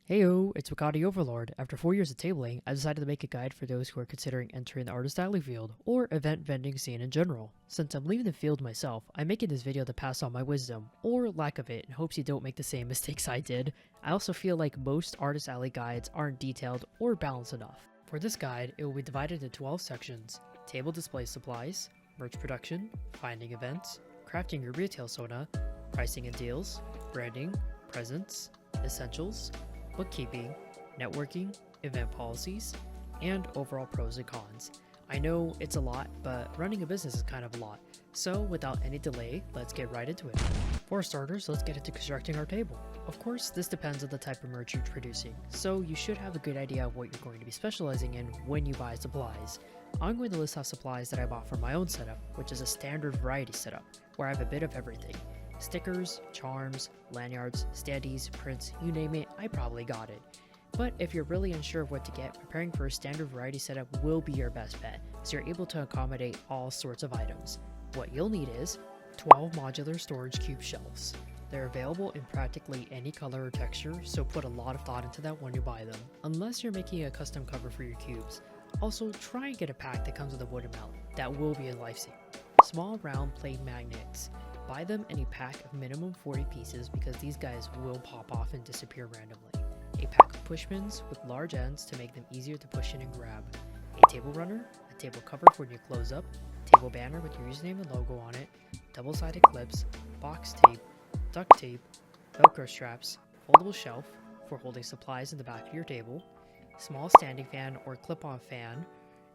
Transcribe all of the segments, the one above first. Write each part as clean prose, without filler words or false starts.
Heyo, it's Wakati Overlord. After 4 years of tabling, I decided to make a guide for those who are considering entering the artist alley field, or event vending scene in general. Since I'm leaving the field myself, I'm making this video to pass on my wisdom, or lack of it, in hopes you don't make the same mistakes I did. I also feel like most artist alley guides aren't detailed or balanced enough. For this guide, it will be divided into 12 sections: table display supplies, merch production, finding events, crafting your retail soda, pricing and deals, branding, presents, essentials, bookkeeping, networking, event policies, and overall pros and cons. I know it's a lot, but running a business is kind of a lot. So without any delay, let's get right into it. For starters, let's get into constructing our table. Of course, this depends on the type of merch you're producing, so you should have a good idea of what you're going to be specializing in when you buy supplies. I'm going to list off supplies that I bought for my own setup, which is a standard variety setup, where I have a bit of everything. Stickers, charms, lanyards, standees, prints, you name it, I probably got it. But if you're really unsure of what to get, preparing for a standard variety setup will be your best bet, so you're able to accommodate all sorts of items. What you'll need is 12 modular storage cube shelves. They're available in practically any color or texture, so put a lot of thought into that when you buy them, unless you're making a custom cover for your cubes. Also, try and get a pack that comes with a wooden mount. That will be a lifesaver. Small round plate magnets. Buy them in a pack of minimum 40 pieces because these guys will pop off and disappear randomly. A pack of push pins with large ends to make them easier to push in and grab. A table runner, a table cover for when you close up, table banner with your username and logo on it, double-sided clips, box tape, duct tape, Velcro straps, foldable shelf for holding supplies in the back of your table, small standing fan or clip-on fan,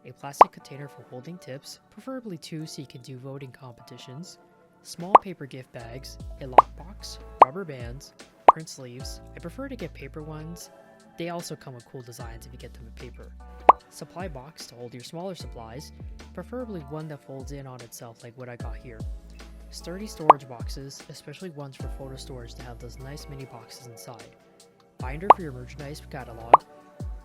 a plastic container for holding tips, preferably 2 so you can do voting competitions, small paper gift bags, a lockbox, rubber bands, print sleeves. I prefer to get paper ones. They also come with cool designs if you get them in paper. Supply box to hold your smaller supplies, preferably one that folds in on itself like what I got here. Sturdy storage boxes, especially ones for photo storage to have those nice mini boxes inside. Binder for your merchandise catalog.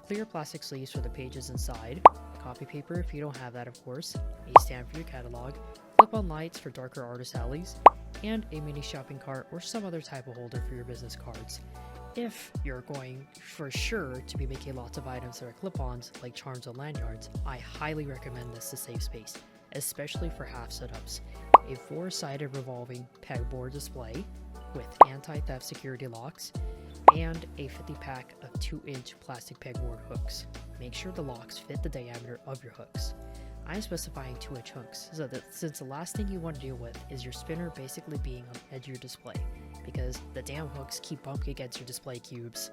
Clear plastic sleeves for the pages inside. Copy paper if you don't have that, of course. A stand for your catalog. Clip-on lights for darker artist alleys, and a mini shopping cart or some other type of holder for your business cards. If you're going for sure to be making lots of items that are clip-ons like charms or lanyards, I highly recommend this to save space, especially for half setups. A 4-sided revolving pegboard display with anti-theft security locks, and a 50-pack of 2-inch plastic pegboard hooks. Make sure the locks fit the diameter of your hooks. I'm specifying 2-inch hooks, so that since the last thing you want to deal with is your spinner basically being on the edge of your display, because the damn hooks keep bumping against your display cubes.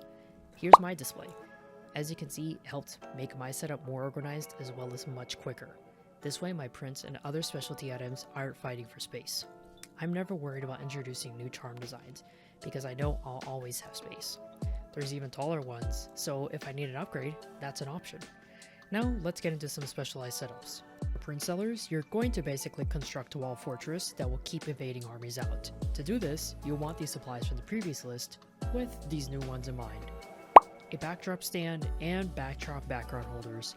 Here's my display. As you can see, it helped make my setup more organized as well as much quicker. This way my prints and other specialty items aren't fighting for space. I'm never worried about introducing new charm designs, because I know I'll always have space. There's even taller ones, so if I need an upgrade, that's an option. Now, let's get into some specialized setups. For print sellers, you're going to basically construct a wall fortress that will keep invading armies out. To do this, you'll want these supplies from the previous list, with these new ones in mind. A backdrop stand and backdrop background holders.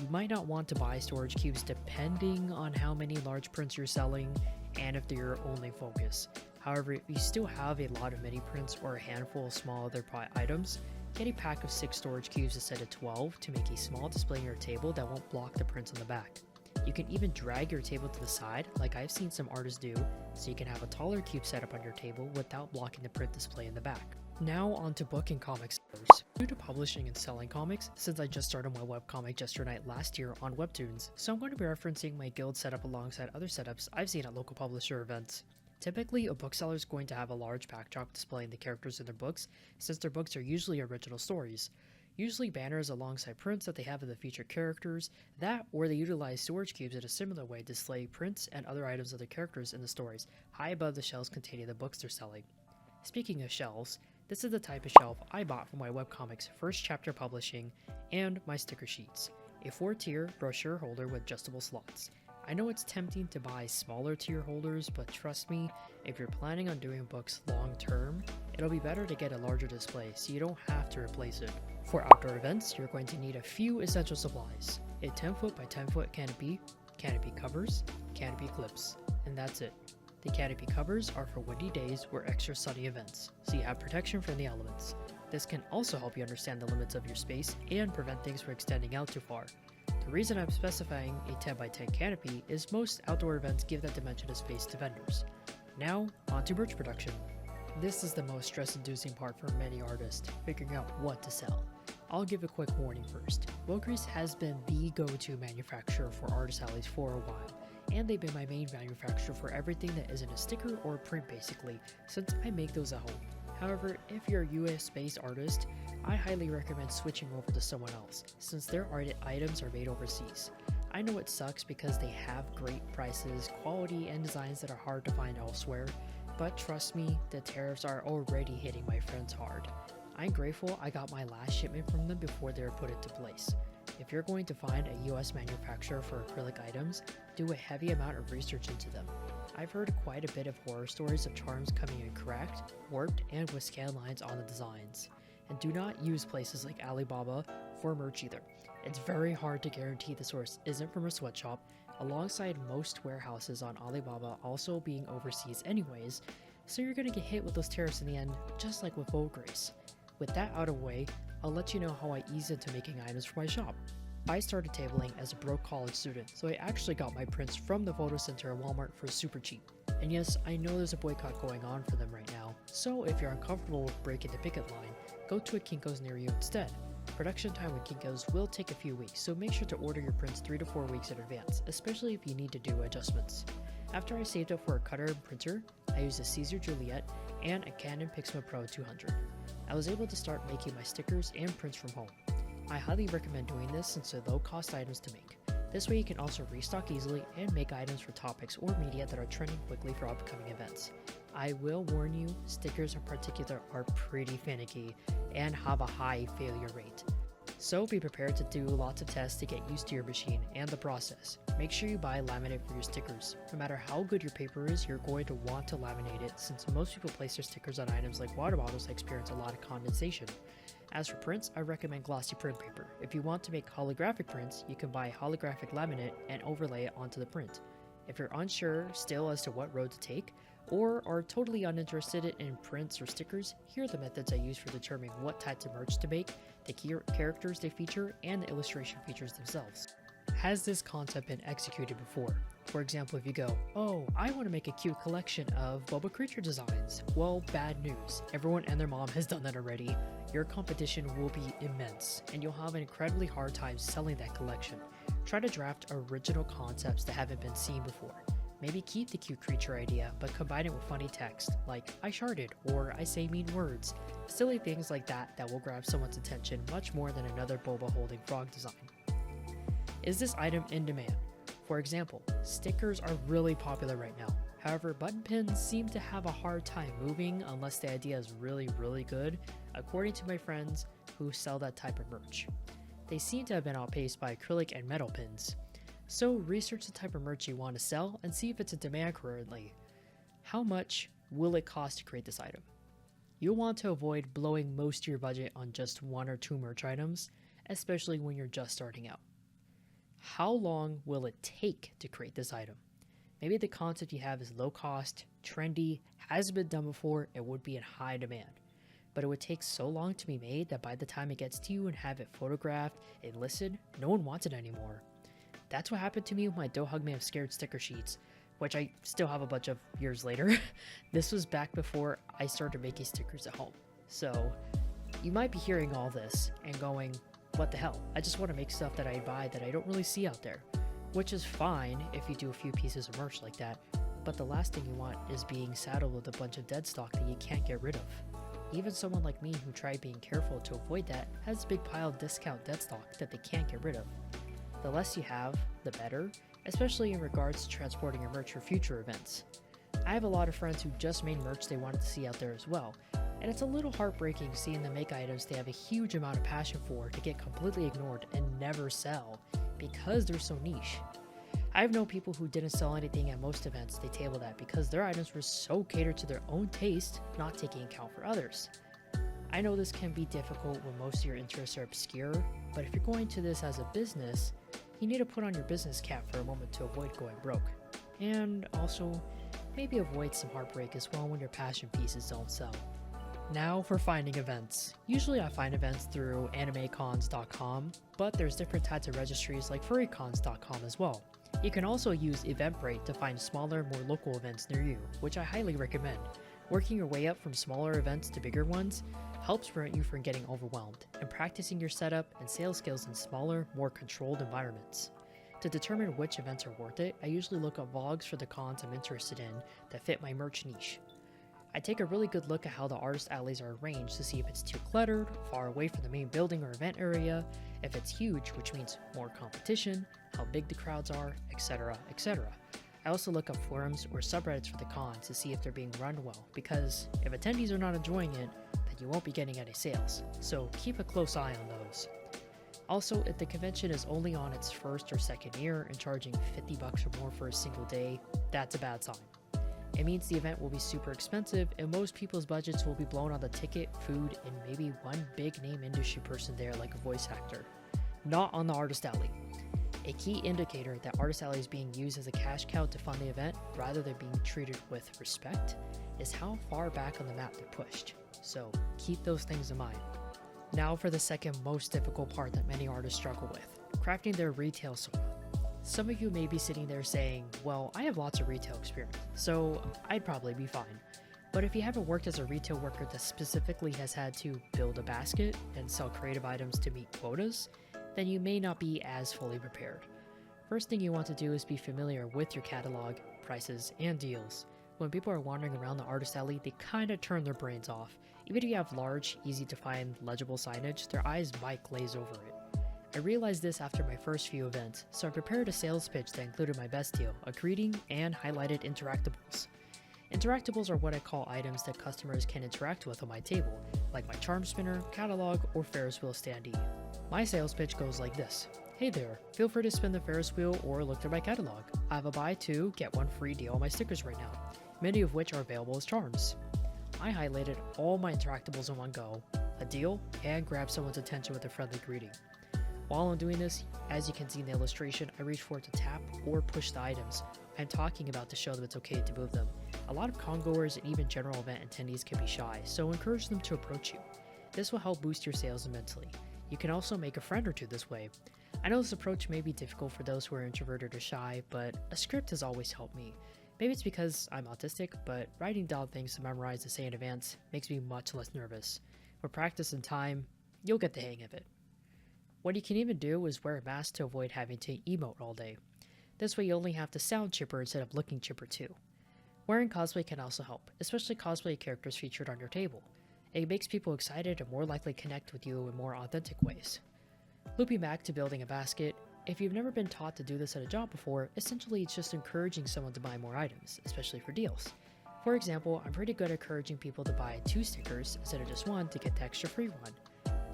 You might not want to buy storage cubes depending on how many large prints you're selling and if they're your only focus. However, if you still have a lot of mini prints or a handful of small other items, get a pack of 6 storage cubes instead of 12 to make a small display on your table that won't block the prints on the back. You can even drag your table to the side, like I've seen some artists do, so you can have a taller cube setup on your table without blocking the print display in the back. Now on to book and comics sellers. Due to publishing and selling comics, since I just started my webcomic Gesture Night last year on Webtoons, so I'm going to be referencing my guild setup alongside other setups I've seen at local publisher events. Typically, a bookseller is going to have a large backdrop displaying the characters in their books, since their books are usually original stories. Usually banners alongside prints that they have of the featured characters, that or they utilize storage cubes in a similar way to display prints and other items of the characters in the stories, high above the shelves containing the books they're selling. Speaking of shelves, this is the type of shelf I bought for my webcomic's first chapter publishing and my sticker sheets. A 4-tier brochure holder with adjustable slots. I know it's tempting to buy smaller tier holders, but trust me, if you're planning on doing books long term, it'll be better to get a larger display so you don't have to replace it. For outdoor events, you're going to need a few essential supplies. A 10-foot by 10-foot canopy covers, canopy clips, and that's it. The canopy covers are for windy days or extra sunny events, so you have protection from the elements. This can also help you understand the limits of your space and prevent things from extending out too far. The reason I'm specifying a 10x10 canopy is most outdoor events give that dimension of space to vendors. Now, on to merch production. This is the most stress-inducing part for many artists, figuring out what to sell. I'll give a quick warning first. Wilkers has been the go-to manufacturer for artist alleys for a while, and they've been my main manufacturer for everything that isn't a sticker or a print basically, since I make those at home. However, if you're a US-based artist, I highly recommend switching over to someone else, since their items are made overseas. I know it sucks because they have great prices, quality, and designs that are hard to find elsewhere, but trust me, the tariffs are already hitting my friends hard. I'm grateful I got my last shipment from them before they were put into place. If you're going to find a US manufacturer for acrylic items, do a heavy amount of research into them. I've heard quite a bit of horror stories of charms coming in cracked, warped, and with scan lines on the designs. And do not use places like Alibaba for merch either. It's very hard to guarantee the source isn't from a sweatshop, alongside most warehouses on Alibaba also being overseas anyways, so you're gonna get hit with those tariffs in the end, just like with Vogue Grace. With that out of the way, I'll let you know how I eased into making items for my shop. I started tabling as a broke college student, so I actually got my prints from the photo center at Walmart for super cheap. And yes, I know there's a boycott going on for them right now, so if you're uncomfortable with breaking the picket line, go to a Kinko's near you instead. Production time with Kinko's will take a few weeks, so make sure to order your prints 3 to 4 weeks in advance, especially if you need to do adjustments. After I saved up for a cutter and printer, I used a Caesar Juliet and a Canon Pixma Pro 200. I was able to start making my stickers and prints from home. I highly recommend doing this since they're low-cost items to make. This way you can also restock easily and make items for topics or media that are trending quickly for upcoming events. I will warn you, stickers in particular are pretty finicky and have a high failure rate. So be prepared to do lots of tests to get used to your machine and the process. Make sure you buy laminate for your stickers. No matter how good your paper is, you're going to want to laminate it since most people place their stickers on items like water bottles that experience a lot of condensation. As for prints, I recommend glossy print paper. If you want to make holographic prints, you can buy holographic laminate and overlay it onto the print. If you're unsure still as to what road to take, or are totally uninterested in prints or stickers, here are the methods I use for determining what types of merch to make, the key characters they feature, and the illustration features themselves. Has this concept been executed before? For example, if you go, oh, I want to make a cute collection of Boba creature designs. Well, bad news. Everyone and their mom has done that already. Your competition will be immense, and you'll have an incredibly hard time selling that collection. Try to draft original concepts that haven't been seen before. Maybe keep the cute creature idea, but combine it with funny text, like I sharded, or I say mean words. Silly things like that will grab someone's attention much more than another boba holding frog design. Is this item in demand? For example, stickers are really popular right now. However, button pins seem to have a hard time moving unless the idea is really good, according to my friends who sell that type of merch. They seem to have been outpaced by acrylic and metal pins. So research the type of merch you want to sell and see if it's in demand currently. How much will it cost to create this item? You'll want to avoid blowing most of your budget on just 1 or 2 merch items, especially when you're just starting out. How long will it take to create this item? Maybe the concept you have is low cost, trendy, hasn't been done before, and would be in high demand. But it would take so long to be made that by the time it gets to you and have it photographed and listed, no one wants it anymore. That's what happened to me with my Don't Hug Me I'm Scared sticker sheets, which I still have a bunch of years later. This was back before I started making stickers at home. So you might be hearing all this and going, what the hell? I just want to make stuff that I buy that I don't really see out there. Which is fine if you do a few pieces of merch like that, but the last thing you want is being saddled with a bunch of dead stock that you can't get rid of. Even someone like me who tried being careful to avoid that has a big pile of discount dead stock that they can't get rid of. The less you have, the better, especially in regards to transporting your merch for future events. I have a lot of friends who just made merch they wanted to see out there as well, and it's a little heartbreaking seeing them make items they have a huge amount of passion for to get completely ignored and never sell because they're so niche. I've known people who didn't sell anything at most events they tabled at because their items were so catered to their own taste, not taking account for others. I know this can be difficult when most of your interests are obscure, but if you're going to this as a business, you need to put on your business cap for a moment to avoid going broke. And also, maybe avoid some heartbreak as well when your passion pieces don't sell. Now for finding events. Usually I find events through animecons.com, but there's different types of registries like furrycons.com as well. You can also use Eventbrite to find smaller, more local events near you, which I highly recommend. Working your way up from smaller events to bigger ones helps prevent you from getting overwhelmed, and practicing your setup and sales skills in smaller, more controlled environments. To determine which events are worth it, I usually look up vlogs for the cons I'm interested in that fit my merch niche. I take a really good look at how the artist alleys are arranged to see if it's too cluttered, far away from the main building or event area, if it's huge, which means more competition, how big the crowds are, etc, etc. I also look up forums or subreddits for the cons to see if they're being run well, because if attendees are not enjoying it, then you won't be getting any sales, so keep a close eye on those. Also, if the convention is only on its first or second year and charging $50 or more for a single day, that's a bad sign. It means the event will be super expensive and most people's budgets will be blown on the ticket, food, and maybe one big name industry person there like a voice actor. Not on the artist alley. A key indicator that artist alley is being used as a cash cow to fund the event rather than being treated with respect is how far back on the map they're pushed. So keep those things in mind. Now for the second most difficult part that many artists struggle with, crafting their retail solo. Some of you may be sitting there saying, well, I have lots of retail experience, so I'd probably be fine. But if you haven't worked as a retail worker that specifically has had to build a basket and sell creative items to meet quotas, then you may not be as fully prepared. First thing you want to do is be familiar with your catalog, prices, and deals. When people are wandering around the artist alley, they kinda turn their brains off. Even if you have large, easy to find, legible signage, their eyes might glaze over it. I realized this after my first few events, so I prepared a sales pitch that included my best deal, a greeting, and highlighted interactables. Interactables are what I call items that customers can interact with on my table, like my charm spinner, catalog, or Ferris wheel standee. My sales pitch goes like this. Hey there, feel free to spin the Ferris wheel or look through my catalog. I have a buy two, get one free deal on my stickers right now, many of which are available as charms. I highlighted all my interactables in one go, a deal, and grabbed someone's attention with a friendly greeting. While I'm doing this, as you can see in the illustration, I reach forward to tap or push the items I'm talking about to show them it's okay to move them. A lot of con-goers and even general event attendees can be shy, so encourage them to approach you. This will help boost your sales immensely. You can also make a friend or two this way. I know this approach may be difficult for those who are introverted or shy, but a script has always helped me. Maybe it's because I'm autistic, but writing down things to memorize to say in advance makes me much less nervous. With practice and time, you'll get the hang of it. What you can even do is wear a mask to avoid having to emote all day. This way you only have to sound chipper instead of looking chipper too. Wearing cosplay can also help, especially cosplay characters featured on your table. It makes people excited and more likely connect with you in more authentic ways. Looping back to building a basket, if you've never been taught to do this at a job before, essentially it's just encouraging someone to buy more items, especially for deals. For example, I'm pretty good at encouraging people to buy 2 stickers instead of just 1 to get the extra free one.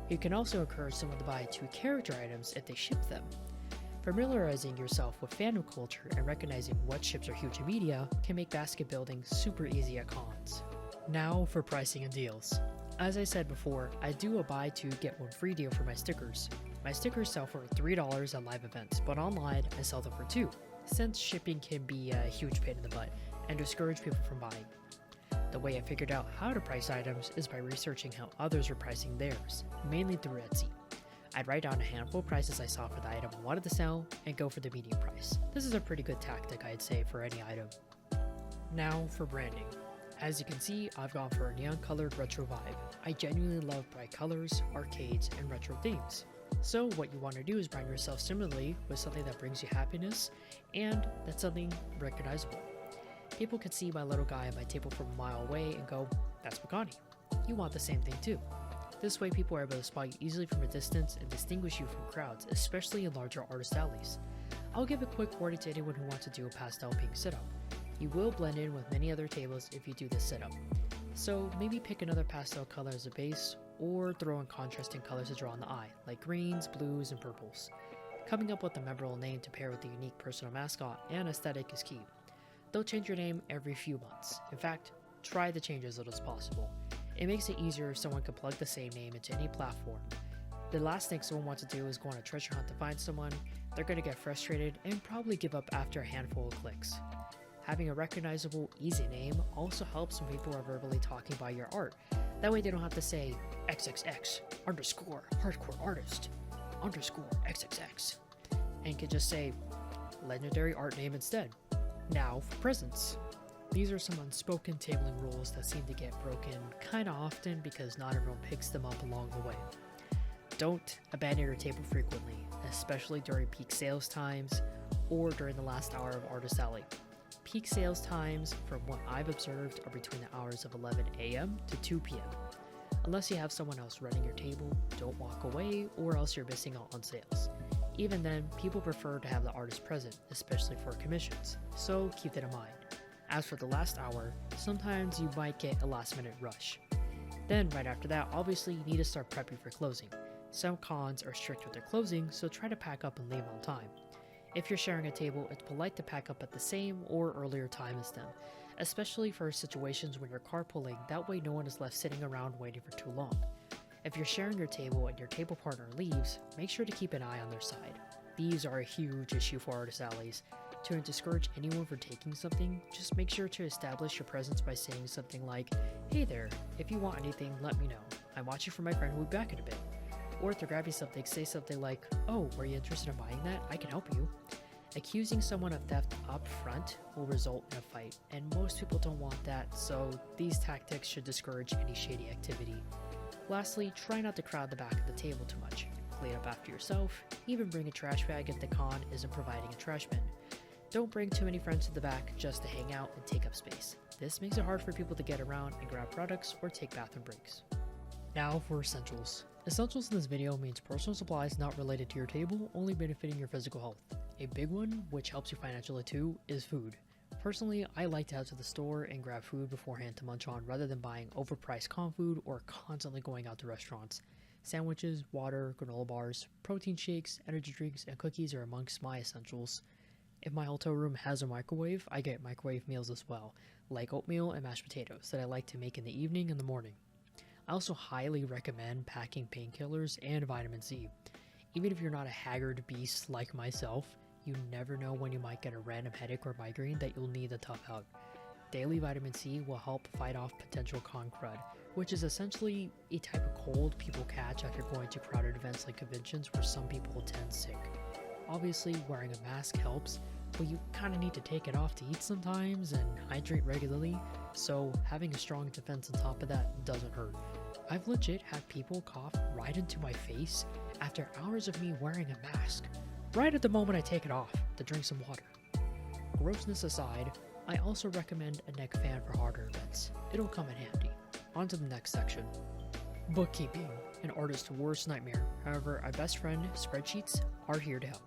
You can also encourage someone to buy 2 character items if they ship them. Familiarizing yourself with fandom culture and recognizing what ships are huge in media can make basket building super easy at cons. Now for pricing and deals. As I said before, I do a buy 2 get 1 free deal for my stickers. My stickers sell for $3 at live events, but online I sell them for $2, since shipping can be a huge pain in the butt and discourage people from buying. The way I figured out how to price items is by researching how others were pricing theirs, mainly through Etsy. I'd write down a handful of prices I saw for the item I wanted to sell and go for the median price. This is a pretty good tactic, I'd say, for any item. Now for branding. As you can see, I've gone for a neon colored retro vibe. I genuinely love bright colors, arcades, and retro themes. So what you want to do is brand yourself similarly with something that brings you happiness and that's something recognizable. People can see my little guy at my table from a mile away and go, that's Makani. You want the same thing too. This way people are able to spot you easily from a distance and distinguish you from crowds, especially in larger artist alleys. I'll give a quick warning to anyone who wants to do a pastel pink setup. You will blend in with many other tables if you do this setup. So maybe pick another pastel color as a base, or throw in contrasting colors to draw on the eye, like greens, blues, and purples. Coming up with a memorable name to pair with the unique personal mascot and aesthetic is key. Don't change your name every few months. In fact, try to change as little as possible. It makes it easier if someone can plug the same name into any platform. The last thing someone wants to do is go on a treasure hunt to find someone. They're going to get frustrated and probably give up after a handful of clicks. Having a recognizable, easy name also helps when people are verbally talking about your art. That way they don't have to say XXX underscore hardcore artist underscore XXX and can just say legendary art name instead. Now for presents. These are some unspoken tabling rules that seem to get broken kinda often because not everyone picks them up along the way. Don't abandon your table frequently, especially during peak sales times or during the last hour of Artist Alley. Peak sales times, from what I've observed, are between the hours of 11 a.m. to 2 p.m. Unless you have someone else running your table, don't walk away or else you're missing out on sales. Even then, people prefer to have the artist present, especially for commissions, so keep that in mind. As for the last hour, sometimes you might get a last minute rush. Then right after that, obviously you need to start prepping for closing. Some cons are strict with their closing, so try to pack up and leave on time. If you're sharing a table, it's polite to pack up at the same or earlier time as them, especially for situations when you're carpooling, that way no one is left sitting around waiting for too long. If you're sharing your table and your table partner leaves, make sure to keep an eye on their side. These are a huge issue for artist alleys. To discourage anyone from taking something, just make sure to establish your presence by saying something like, "Hey there, if you want anything, let me know. I'm watching for my friend who will be back in a bit." Or if they're grabbing something, say something like, "Oh, were you interested in buying that? I can help you." Accusing someone of theft up front will result in a fight, and most people don't want that, so these tactics should discourage any shady activity. Lastly, try not to crowd the back of the table too much. Clean up after yourself, even bring a trash bag if the con isn't providing a trash bin. Don't bring too many friends to the back just to hang out and take up space. This makes it hard for people to get around and grab products or take bathroom breaks. Now for essentials. Essentials in this video means personal supplies not related to your table, only benefiting your physical health. A big one, which helps you financially too, is food. Personally, I like to head to the store and grab food beforehand to munch on rather than buying overpriced con food or constantly going out to restaurants. Sandwiches, water, granola bars, protein shakes, energy drinks, and cookies are amongst my essentials. If my hotel room has a microwave, I get microwave meals as well, like oatmeal and mashed potatoes that I like to make in the evening and the morning. I also highly recommend packing painkillers and vitamin C. Even if you're not a haggard beast like myself, you never know when you might get a random headache or migraine that you'll need to tough out. Daily vitamin C will help fight off potential con crud, which is essentially a type of cold people catch after going to crowded events like conventions where some people attend sick. Obviously, wearing a mask helps, but you kind of need to take it off to eat sometimes and hydrate regularly, so having a strong defense on top of that doesn't hurt. I've legit had people cough right into my face after hours of me wearing a mask, right at the moment I take it off to drink some water. Grossness aside, I also recommend a neck fan for harder events. It'll come in handy. On to the next section. Bookkeeping, an artist's worst nightmare. However, our best friend, spreadsheets, are here to help.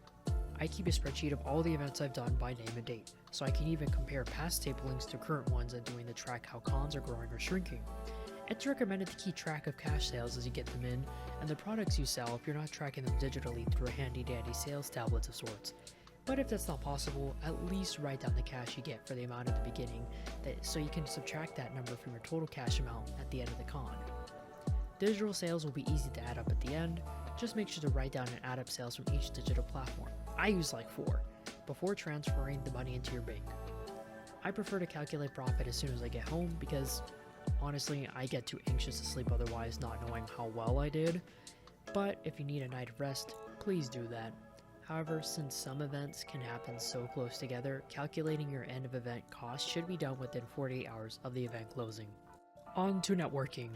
I keep a spreadsheet of all the events I've done by name and date, so I can even compare past tablings to current ones and doing the track how cons are growing or shrinking. It's recommended to keep track of cash sales as you get them in, and the products you sell if you're not tracking them digitally through a handy-dandy sales tablets of sorts. But if that's not possible, at least write down the cash you get for the amount at the beginning, so you can subtract that number from your total cash amount at the end of the con. Digital sales will be easy to add up at the end. Just make sure to write down and add up sales from each digital platform. I use like 4, before transferring the money into your bank. I prefer to calculate profit as soon as I get home because, honestly, I get too anxious to sleep otherwise not knowing how well I did. But if you need a night of rest, please do that. However, since some events can happen so close together, calculating your end of event cost should be done within 48 hours of the event closing. On to networking.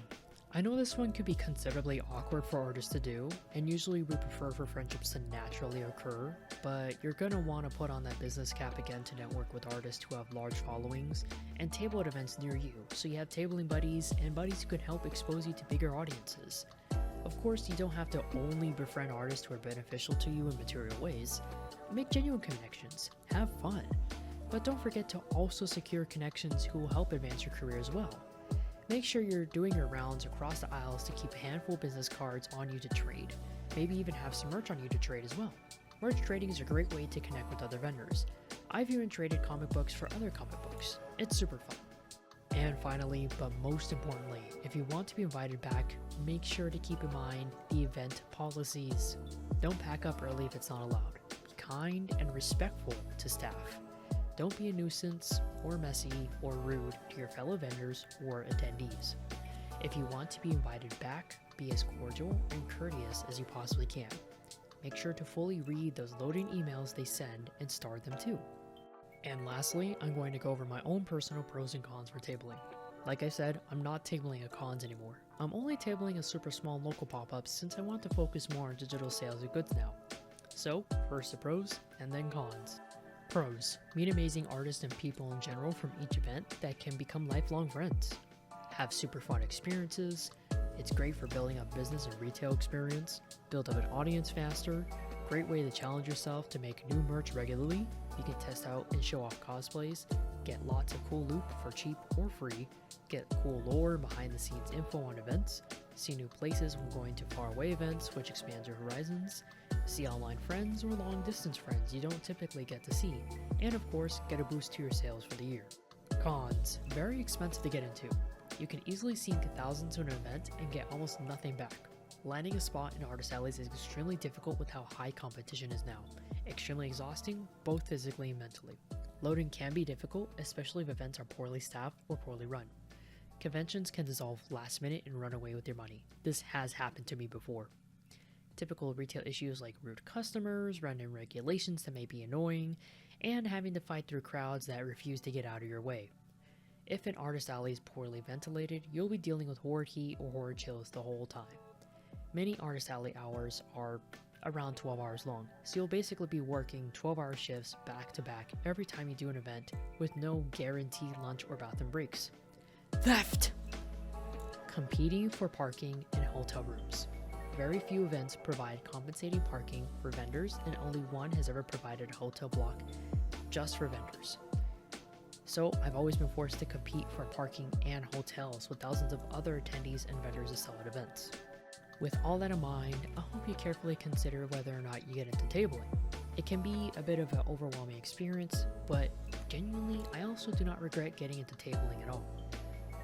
I know this one could be considerably awkward for artists to do, and usually we prefer for friendships to naturally occur, but you're gonna want to put on that business cap again to network with artists who have large followings and table at events near you, so you have tabling buddies and buddies who can help expose you to bigger audiences. Of course, you don't have to only befriend artists who are beneficial to you in material ways. Make genuine connections, have fun, but don't forget to also secure connections who will help advance your career as well. Make sure you're doing your rounds across the aisles to keep a handful of business cards on you to trade. Maybe even have some merch on you to trade as well. Merch trading is a great way to connect with other vendors. I've even traded comic books for other comic books. It's super fun. And finally, but most importantly, if you want to be invited back, make sure to keep in mind the event policies. Don't pack up early if it's not allowed. Be kind and respectful to staff. Don't be a nuisance or messy or rude to your fellow vendors or attendees. If you want to be invited back, be as cordial and courteous as you possibly can. Make sure to fully read those loading emails they send and star them too. And lastly, I'm going to go over my own personal pros and cons for tabling. Like I said, I'm not tabling at cons anymore. I'm only tabling a super small local pop-ups since I want to focus more on digital sales of goods now. So, first the pros, and then cons. Pros: meet amazing artists and people in general from each event that can become lifelong friends. Have super fun experiences. It's great for building up business and retail experience. Build up an audience faster. Great way to challenge yourself to make new merch regularly. You can test out and show off cosplays. Get lots of cool loot for cheap or free. Get cool lore and behind the scenes info on events. See new places when going to faraway events, which expands your horizons. See online friends or long distance friends you don't typically get to see. And of course, get a boost to your sales for the year. Cons: very expensive to get into. You can easily sink thousands to an event and get almost nothing back. Landing a spot in artist alleys is extremely difficult with how high competition is now. Extremely exhausting, both physically and mentally. Loading can be difficult, especially if events are poorly staffed or poorly run. Conventions can dissolve last minute and run away with your money. This has happened to me before. Typical retail issues like rude customers, random regulations that may be annoying, and having to fight through crowds that refuse to get out of your way. If an artist alley is poorly ventilated, you'll be dealing with horrid heat or horrid chills the whole time. Many artist alley hours are around 12 hours long, so you'll basically be working 12-hour shifts back to back every time you do an event with no guaranteed lunch or bathroom breaks. Theft! Competing for parking in hotel rooms. Very few events provide compensating parking for vendors, and only one has ever provided a hotel block just for vendors. So I've always been forced to compete for parking and hotels with thousands of other attendees and vendors that sell at events. With all that in mind, I hope you carefully consider whether or not you get into tabling. It can be a bit of an overwhelming experience, but genuinely, I also do not regret getting into tabling at all.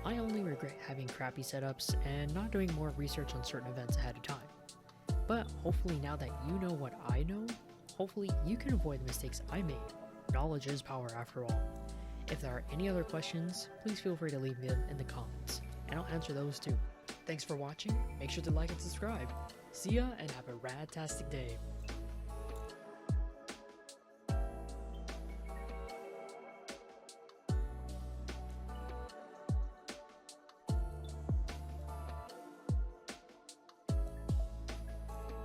I only regret having crappy setups and not doing more research on certain events ahead of time. But hopefully now that you know what I know, hopefully you can avoid the mistakes I made. Knowledge is power after all. If there are any other questions, please feel free to leave them in the comments, and I'll answer those too. Thanks for watching, make sure to like and subscribe. See ya and have a rad-tastic day.